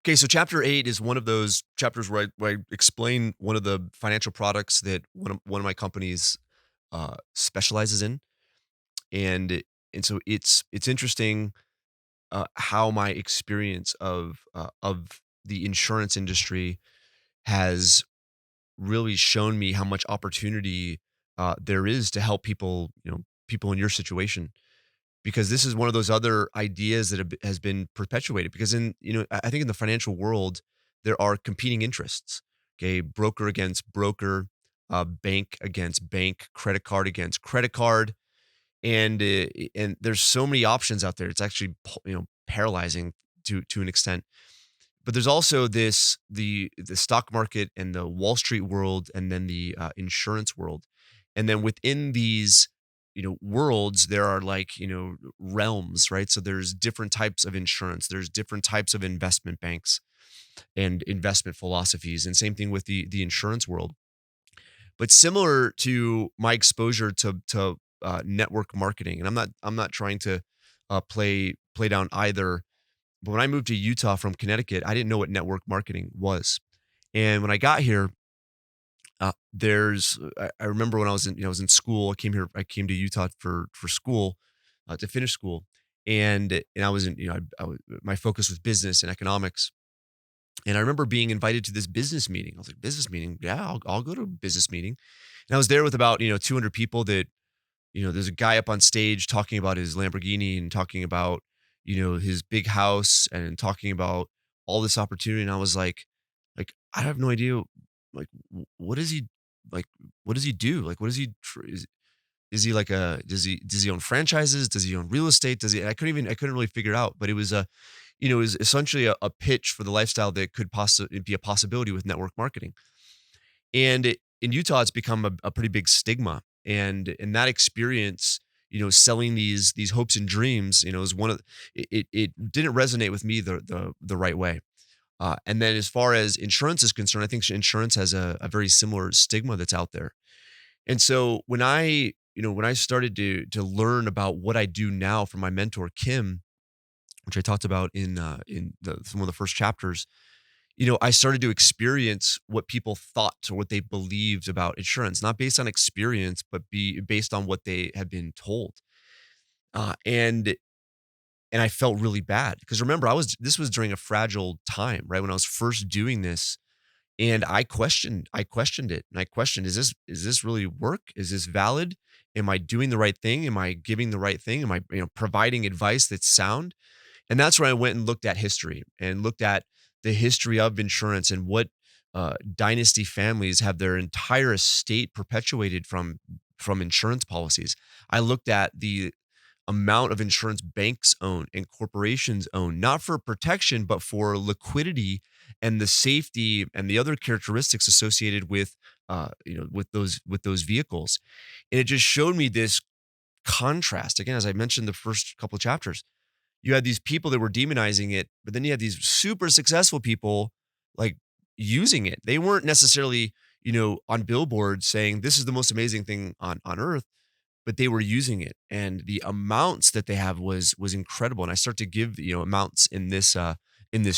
Okay, so chapter 8 is one of those chapters where I explain one of the financial products that one of my companies specializes in, and and so it's interesting how my experience of the insurance industry has really shown me how much opportunity there is to help people, people in your situation. Because this is one of those other ideas that has been perpetuated. Because I think in the financial world, there are competing interests. Okay, broker against broker, bank against bank, credit card against credit card, and there's so many options out there. It's actually paralyzing to an extent. But there's also the stock market and the Wall Street world, and then the insurance world, and then within these worlds there are like realms, right? So there's different types of insurance, there's different types of investment banks and investment philosophies, and same thing with the insurance world. But similar to my exposure to network marketing, and I'm not trying to play down either, but when I moved to Utah from Connecticut, I didn't know what network marketing was. And when I got here, I remember when I was in school. I came to Utah for school, to finish school, and I was in you know I was, my focus was business and economics. And I remember being invited to this business meeting. I was like, business meeting? Yeah, I'll go to a business meeting. And I was there with about 200 people. That there's a guy up on stage talking about his Lamborghini and talking about his big house and talking about all this opportunity. And I was like I have no idea. Like, what is he like? What does he do? Like, what is he? Is he like a does he own franchises? Does he own real estate? Does he? I couldn't really figure it out. But it was essentially a pitch for the lifestyle that could possibly be a possibility with network marketing. In Utah, it's become a pretty big stigma, and in that experience, selling these hopes and dreams, is one of it didn't resonate with me the right way. And then as far as insurance is concerned, I think insurance has a very similar stigma that's out there. And so when I started to learn about what I do now from my mentor Kim, which I talked about in some of the first chapters, I started to experience what people thought or what they believed about insurance, not based on experience, but be based on what they had been told. And I felt really bad because remember, this was during a fragile time, right? When I was first doing this, and I questioned it, and I questioned, is this really work? Is this valid? Am I doing the right thing? Am I giving the right thing? Am I providing advice that's sound? And that's where I went and looked at history and looked at the history of insurance and what dynasty families have their entire estate perpetuated from insurance policies. I looked at the amount of insurance banks own and corporations own, not for protection, but for liquidity and the safety and the other characteristics associated with those vehicles. And it just showed me this contrast. Again, as I mentioned the first couple of chapters, you had these people that were demonizing it, but then you had these super successful people like using it. They weren't necessarily, on billboards saying this is the most amazing thing on earth, but they were using it. And the amounts that they have was incredible. And I start to give, amounts in this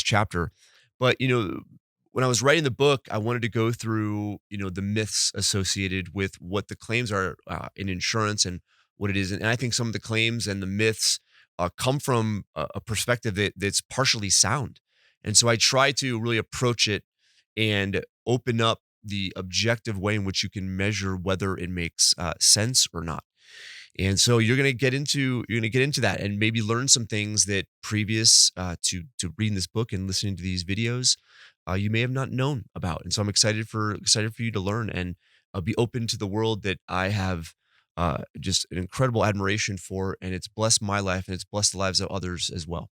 chapter. But when I was writing the book, I wanted to go through, the myths associated with what the claims are in insurance and what it is. And I think some of the claims and the myths come from a perspective that's partially sound. And so I try to really approach it and open up the objective way in which you can measure whether it makes sense or not. And so you're gonna get into that and maybe learn some things that previous to reading this book and listening to these videos, you may have not known about. And so I'm excited for you to learn and be open to the world that I have just an incredible admiration for, and it's blessed my life and it's blessed the lives of others as well.